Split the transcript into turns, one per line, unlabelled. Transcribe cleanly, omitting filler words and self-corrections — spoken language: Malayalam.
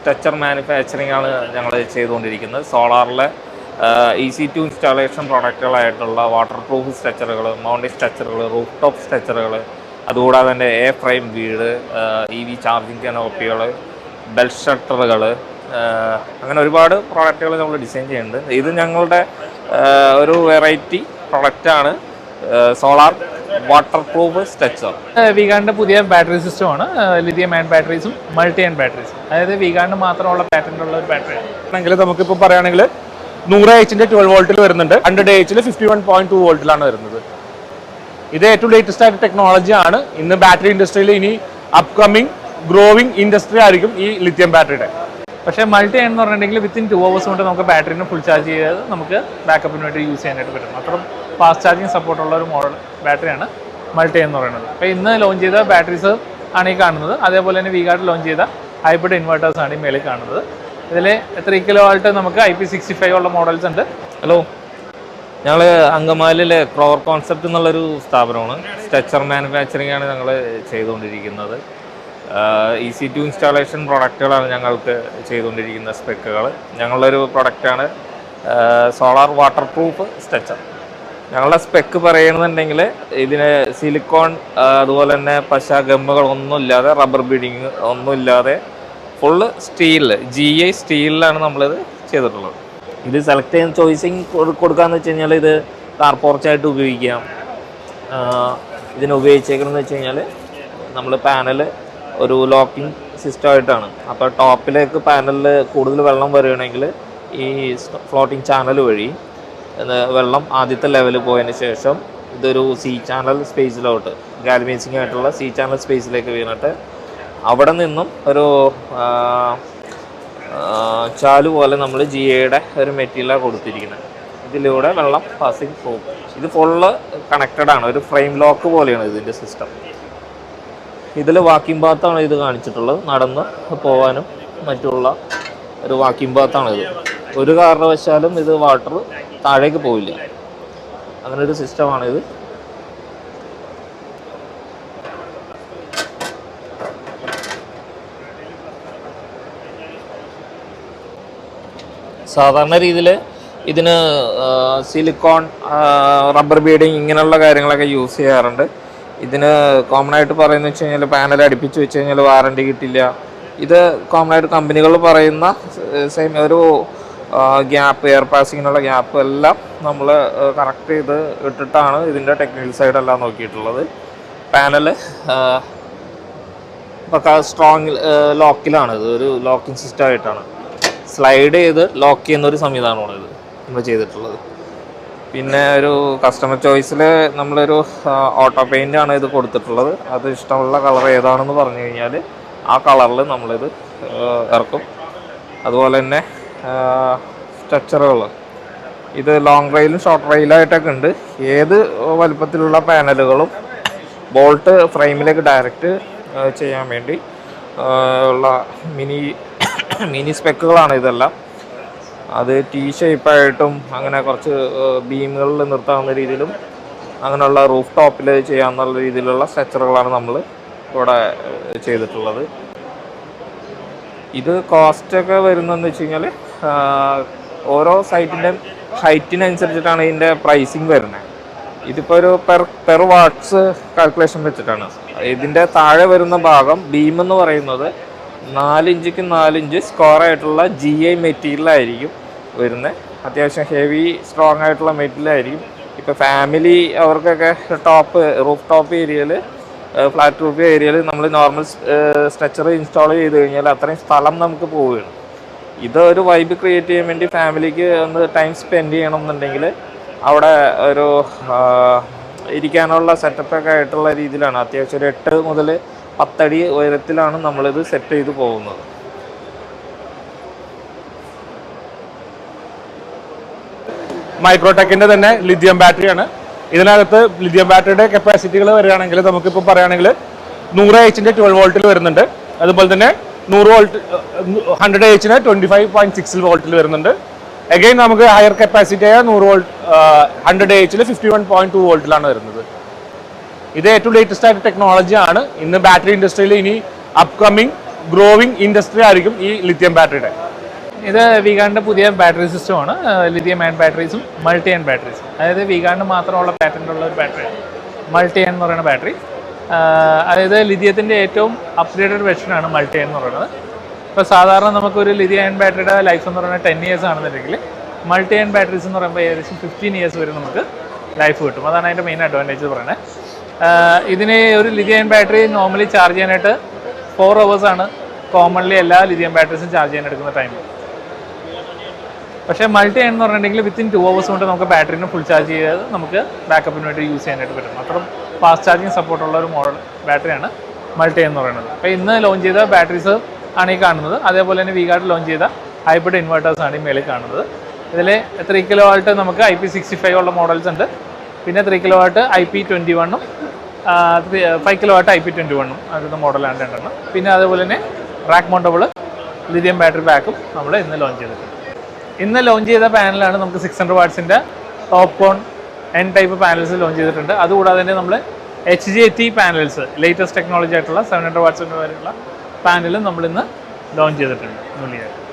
സ്ട്രക്ചർ മാനുഫാക്ചറിംഗ് ആണ് ഞങ്ങൾ ചെയ്തുകൊണ്ടിരിക്കുന്നത്. സോളാറിലെ ഈസി ടു ഇൻസ്റ്റാളേഷൻ പ്രൊഡക്റ്റുകളായിട്ടുള്ള വാട്ടർ പ്രൂഫ് സ്ട്രക്ചറുകൾ, മൗണ്ടിങ് സ്ട്രക്ചറുകൾ, റൂഫ് ടോപ്പ് സ്ട്രക്ചറുകൾ, അതുകൂടാതെ തന്നെ എ ഫ്രെയിം വീട്, EV ചാർജിങ് കനോപ്പികൾ, ബെൽറ്റ് ഷട്ടറുകൾ, അങ്ങനെ ഒരുപാട് പ്രോഡക്റ്റുകൾ നമ്മൾ ഡിസൈൻ ചെയ്യുന്നുണ്ട്. ഇത് ഞങ്ങളുടെ ഒരു വെറൈറ്റി പ്രൊഡക്റ്റാണ് സോളാർ വാട്ടർ പ്രൂഫ് സ്ട്രക്ചർ.
വിഗാർഡിന്റെ പുതിയ ബാറ്ററി സിസ്റ്റമാണ് ലിഥിയം അയൺ ബാറ്ററീസും മൾട്ടി അയൺ ബാറ്ററീസും. അതായത് വിഗാർഡിന് മാത്രമുള്ള പാറ്റന്റ് ഉള്ള ഒരു ബാറ്ററി ആണെങ്കിൽ നമുക്കിപ്പോൾ പറയുകയാണെങ്കിൽ 100H 12 വോൾട്ടിൽ വരുന്നുണ്ട്, 100H 51.2 വോൾട്ടിലാണ് വരുന്നത്. ഇത് ഏറ്റവും ലേറ്റസ്റ്റ് ആയിട്ട് ടെക്നോളജി ആണ്. ഇന്ന് ബാറ്ററി ഇൻഡസ്ട്രിയിൽ ഇനി അപ്കമിങ് ഗ്രോവിംഗ് ഇൻഡസ്ട്രി ആയിരിക്കും ഈ ലിഥിയം ബാറ്ററിയുടെ. പക്ഷേ മൾട്ടി അയൺ എന്ന് പറഞ്ഞിട്ടുണ്ടെങ്കിൽ വിത്തിൻ 2 hours കൊണ്ട് നമുക്ക് ബാറ്ററിനെ ഫുൾ ചാർജ് ചെയ്ത് നമുക്ക് ബാക്കപ്പിന് വേണ്ടി യൂസ് ചെയ്യാനായിട്ട് പറ്റും. അത്ര ഫാസ്റ്റ് ചാർജിങ് സപ്പോർട്ടുള്ള ഒരു മോഡൽ ബാറ്ററിയാണ് മൾട്ടി അയൺ എന്ന് പറയുന്നത്. അപ്പോൾ ഇന്ന് ലോഞ്ച് ചെയ്ത ബാറ്ററീസ് ആണ് ഈ കാണുന്നത്. അതേപോലെ തന്നെ വിഗാർഡ് ലോഞ്ച് ചെയ്ത ഹൈബ്രിഡ് ഇൻവെർട്ടേഴ്സ് ആണ് ഈ മേളിൽ കാണുന്നത്. ഇതിൽ 3 kW നമുക്ക് IP65 ഉള്ള മോഡൽസ് ഉണ്ട്.
ഹലോ, ഞങ്ങൾ അങ്കമാലിയിലെ ക്രോവർ കോൺസെപ്റ്റ് എന്നുള്ളൊരു സ്ഥാപനമാണ്. സ്ട്രക്ചർ മാനുഫാക്ചറിംഗ് ആണ് ഞങ്ങൾ ചെയ്തുകൊണ്ടിരിക്കുന്നത്. ഈസി ടു ഇൻസ്റ്റാളേഷൻ പ്രൊഡക്റ്റുകളാണ് ഞങ്ങൾക്ക് ചെയ്തുകൊണ്ടിരിക്കുന്ന സ്പെക്കുകൾ. ഞങ്ങളൊരു പ്രൊഡക്റ്റാണ് സോളാർ വാട്ടർ പ്രൂഫ് സ്ട്രക്ചർ. ഞങ്ങളുടെ സ്പെക്ക് പറയുന്നുണ്ടെങ്കിൽ ഇതിന് സിലിക്കോൺ, അതുപോലെ തന്നെ പശ ഗമ്മുകൾ ഒന്നുമില്ലാതെ, റബ്ബർ ബീഡിങ് ഒന്നുമില്ലാതെ ഫുള്ള് സ്റ്റീൽ, GI സ്റ്റീലിലാണ് നമ്മളിത് ചെയ്തിട്ടുള്ളത്. ഇത് സെലക്ട് ചെയ്യുന്ന ചോയ്സിങ് കൊടുക്കാമെന്ന് വെച്ച് കഴിഞ്ഞാൽ ഇത് കാർ പോർച്ചായിട്ട് ഉപയോഗിക്കാം. ഇതിന് ഉപയോഗിച്ചേക്കണമെന്ന് വെച്ച് കഴിഞ്ഞാൽ നമ്മൾ പാനൽ ഒരു ലോക്കിംഗ് സിസ്റ്റമായിട്ടാണ്. അപ്പോൾ ടോപ്പിലേക്ക് പാനലിൽ കൂടുതൽ വെള്ളം വരികയാണെങ്കിൽ ഈ ഫ്ലോട്ടിംഗ് ചാനൽ വഴി വെള്ളം ആദ്യത്തെ ലെവൽ പോയതിന് ശേഷം ഇതൊരു C ചാനൽ സ്പേസിലോട്ട്, ഗാൽവനൈസിംഗ് ആയിട്ടുള്ള C ചാനൽ സ്പേസിലേക്ക് വീണിട്ട് അവിടെ നിന്നും ഒരു ചാലു പോലെ നമ്മൾ GIയുടെ ഒരു മെറ്റീരിയലാണ് കൊടുത്തിരിക്കുന്നത്. ഇതിലൂടെ വെള്ളം പാസിങ് പോകും. ഇത് ഫുള്ള് കണക്റ്റഡ് ആണ്, ഒരു ഫ്രെയിം ലോക്ക് പോലെയാണ് ഇതിൻ്റെ സിസ്റ്റം. ഇതിൽ വാക്കിംഗ് ബാത്താണ് ഇത് കാണിച്ചിട്ടുള്ളത്. നടന്ന് പോകാനും മറ്റുള്ള ഒരു വാക്കിംഗ് ബാത്താണ് ഇത്. ഒരു കാരണവശാലും ഇത് വാട്ടർ താഴേക്ക് പോവില്ല, അങ്ങനെ ഒരു സിസ്റ്റമാണിത്. സാധാരണ രീതിയിൽ ഇതിന് സിലിക്കോൺ, റബ്ബർ ബീഡിങ് ഇങ്ങനെയുള്ള കാര്യങ്ങളൊക്കെ യൂസ് ചെയ്യാറുണ്ട്. ഇതിന് കോമൺ ആയിട്ട് പറയുന്നത് വെച്ച് കഴിഞ്ഞാൽ പാനൽ അടുപ്പിച്ച് വെച്ച് കഴിഞ്ഞാൽ വാറണ്ടി കിട്ടില്ല. ഇത് കോമൺ ആയിട്ട് കമ്പനികൾ പറയുന്ന സെയിം ഒരു ഗ്യാപ്പ്, എയർ പാസിങ്ങിനുള്ള ഗ്യാപ്പ് എല്ലാം നമ്മൾ കറക്റ്റ് ചെയ്ത് ഇട്ടിട്ടാണ് ഇതിൻ്റെ ടെക്നിക്കൽ സൈഡെല്ലാം നോക്കിയിട്ടുള്ളത്. പാനൽ ഇപ്പോൾ സ്ട്രോങ് ലോക്കിലാണ്, ഇത് ഒരു ലോക്കിംഗ് സിസ്റ്റം ആയിട്ടാണ്. സ്ലൈഡ് ചെയ്ത് ലോക്ക് ചെയ്യുന്ന ഒരു സംവിധാനമാണ് ഇത് നമ്മൾ ചെയ്തിട്ടുള്ളത്. പിന്നെ ഒരു കസ്റ്റമർ ചോയ്സിൽ നമ്മളൊരു ഓട്ടോ പെയിൻ്റ് ആണ് ഇത് കൊടുത്തിട്ടുള്ളത്. അത് ഇഷ്ടമുള്ള കളർ ഏതാണെന്ന് പറഞ്ഞു കഴിഞ്ഞാൽ ആ കളറിൽ നമ്മളിത് ഇറക്കും. അതുപോലെ തന്നെ സ്ട്രക്ചറുകൾ ഇത് ലോങ് റെയിലും ഷോർട്ട് റെയിലായിട്ടൊക്കെ ഉണ്ട്. ഏത് വലുപ്പത്തിലുള്ള പാനലുകളും ബോൾട്ട് ഫ്രെയിമിലേക്ക് ഡയറക്റ്റ് ചെയ്യാൻ വേണ്ടി ഉള്ള മിനി സ്പെക്കുകളാണ് ഇതെല്ലാം. അത് T ഷേപ്പായിട്ടും അങ്ങനെ കുറച്ച് ബീമുകളിൽ നിർത്താവുന്ന രീതിയിലും അങ്ങനെയുള്ള റൂഫ് ടോപ്പിൽ ചെയ്യാവുന്ന രീതിയിലുള്ള സ്ട്രക്ചറുകളാണ് നമ്മൾ ഇവിടെ ചെയ്തിട്ടുള്ളത്. ഇത് കോസ്റ്റൊക്കെ വരുന്നതെന്ന് വെച്ച് കഴിഞ്ഞാൽ ഓരോ സൈറ്റിൻ്റെ ഹൈറ്റിനനുസരിച്ചിട്ടാണ് ഇതിൻ്റെ പ്രൈസിങ് വരുന്നത്. ഇതിപ്പോൾ ഒരു പെർ വാട്ട്സ് കാൽക്കുലേഷൻ വെച്ചിട്ടാണ്. ഇതിൻ്റെ താഴെ വരുന്ന ഭാഗം ബീം എന്ന് പറയുന്നത് 4 ഇഞ്ചിക്ക് 4 ഇഞ്ച് സ്ക്വയർ ആയിട്ടുള്ള GI മെറ്റീരിയലായിരിക്കും വരുന്നത്. അത്യാവശ്യം ഹെവി സ്ട്രോങ് ആയിട്ടുള്ള മെറ്റീരിയലായിരിക്കും. ഇപ്പോൾ ഫാമിലി അവർക്കൊക്കെ റൂഫ് ടോപ്പ് ഏരിയയിൽ, ഫ്ലാറ്റ് റൂഫ് ഏരിയയിൽ നമ്മൾ നോർമൽ സ്ട്രക്ചർ ഇൻസ്റ്റാൾ ചെയ്ത് കഴിഞ്ഞാൽ അത്രയും സ്ഥലം നമുക്ക് പോവുകയാണ്. ഇത് ഒരു വൈബ് ക്രിയേറ്റ് ചെയ്യാൻ വേണ്ടി ഫാമിലിക്ക് ഒന്ന് ടൈം സ്പെൻഡ് ചെയ്യണമെന്നുണ്ടെങ്കിൽ അവിടെ ഒരു ഇരിക്കാനുള്ള സെറ്റപ്പൊക്കെ ആയിട്ടുള്ള രീതിയിലാണ്. അത്യാവശ്യം ഒരു 8 മുതൽ 10 അടി ഉയരത്തിലാണ് നമ്മളിത് സെറ്റ് ചെയ്ത് പോകുന്നത്.
മൈക്രോടെക്കിൻ്റെ തന്നെ ലിഥിയം ബാറ്ററിയാണ്. ഇതിനകത്ത് ലിഥിയം ബാറ്ററിയുടെ കപ്പാസിറ്റികൾ വരികയാണെങ്കിൽ നമുക്കിപ്പോൾ പറയുകയാണെങ്കിൽ 100H 12 വോൾട്ടിൽ വരുന്നുണ്ട്. അതുപോലെ തന്നെ 100H 25.6 വോൾട്ടിൽ വരുന്നുണ്ട്. അഗൈൻ നമുക്ക് ഹയർ കപ്പാസിറ്റി ആയ 100H 51.2 വോൾട്ടിലാണ് വരുന്നത്. ഇത് ഏറ്റവും ലേറ്റസ്റ്റ് ആയിട്ട് ടെക്നോളജി ആണ്. ഇന്ന് ബാറ്ററി ഇൻഡസ്ട്രിയിൽ ഇനി അപ്കമിങ് ഗ്രോവിംഗ് ഇൻഡസ്ട്രി ആയിരിക്കും ഈ ലിഥിയം ബാറ്ററിയുടെ.
ഇത് വീഗാണിൻ്റെ പുതിയ ബാറ്ററി സിസ്റ്റമാണ്. ലിഥിയം അയൺ ബാറ്ററീസും മൾട്ടി അയൺ ബാറ്ററീസും. അതായത് വീഗാണിന് മാത്രമുള്ള പാറ്റൻ്റുള്ള ഒരു ബാറ്ററിയാണ് മൾട്ടി അയൺ എന്ന് പറയുന്ന ബാറ്ററി. അതായത് ലിഥിയത്തിൻ്റെ ഏറ്റവും അപ്ഗ്രേഡഡ് വെർഷനാണ് മൾട്ടി അയൺ എന്ന് പറയുന്നത്. ഇപ്പോൾ സാധാരണ നമുക്കൊരു ലിഥിയം അയൺ ബാറ്ററിയുടെ ലൈഫ് എന്ന് പറയുന്നത് 10 years ആണെന്നുണ്ടെങ്കിൽ മൾട്ടി അയൺ ബാറ്ററീസ് എന്ന് പറയുമ്പോൾ ഏകദേശം 15 years വരെ നമുക്ക് ലൈഫ് കിട്ടും. അതാണ് അതിൻ്റെ മെയിൻ അഡ്വാൻറ്റേജ് പറയുന്നത്. ഇതിന് ഒരു lithium ion battery normally charge ചെയ്യാനായിട്ട് 4 hours ആണ് കോമൺലി എല്ലാ ലിഥിയം ബാറ്ററീസും ചാർജ് ചെയ്യാൻ എടുക്കുന്ന ടൈം. പക്ഷേ മൾട്ടി അയൺ എന്ന് പറഞ്ഞിട്ടുണ്ടെങ്കിൽ വിത്തിൻ 2 hours കൊണ്ട് നമുക്ക് ബാറ്ററിനെ ഫുൾ ചാർജ് ചെയ്ത് നമുക്ക് ബാക്കപ്പിന് വേണ്ടി യൂസ് ചെയ്യാനായിട്ട് പറ്റും. അത്ര ഫാസ്റ്റ് ചാർജിങ് സപ്പോർട്ടുള്ള ഒരു മോഡൽ ബാറ്ററിയാണ് മൾട്ടി അയൺ എന്ന് പറയുന്നത്. അപ്പോൾ ഇന്ന് ലോഞ്ച് ചെയ്ത ബാറ്ററീസ് ആണ് ഈ കാണുന്നത്. അതേപോലെ തന്നെ വീഗാർഡ് ലോഞ്ച് ചെയ്ത ഹൈബ്രിഡ് ഇൻവേർട്ടേഴ്സാണ് ഈ മേളിൽ കാണുന്നത്. ഇതിൽ 3 kW നമുക്ക് IP65 ഉള്ള മോഡൽസ് ഉണ്ട്. പിന്നെ 3 kW IP21 5 kW IP21 അടുത്ത മോഡലാണ് രണ്ടെണ്ണം. പിന്നെ അതേപോലെ തന്നെ റാക്ക് മൗണ്ടബിൾ ലിഥിയം ബാറ്ററി ബാക്കും നമ്മൾ ഇന്ന് ലോഞ്ച് ചെയ്തിട്ടുണ്ട്. ഇന്ന് ലോഞ്ച് ചെയ്ത പാനലാണ് നമുക്ക് 600 wattsൻ്റെ ടോപ്പ് കോൺ N ടൈപ്പ് പാനൽസ് ലോഞ്ച് ചെയ്തിട്ടുണ്ട്. അതുകൂടാതെ തന്നെ നമ്മൾ HJT പാനൽസ് ലേറ്റസ്റ്റ് ടെക്നോളജി ആയിട്ടുള്ള 700 watts വരെയുള്ള പാനലും നമ്മളിന്ന് ലോഞ്ച് ചെയ്തിട്ടുണ്ട് ന്യൂലിയായിട്ട്.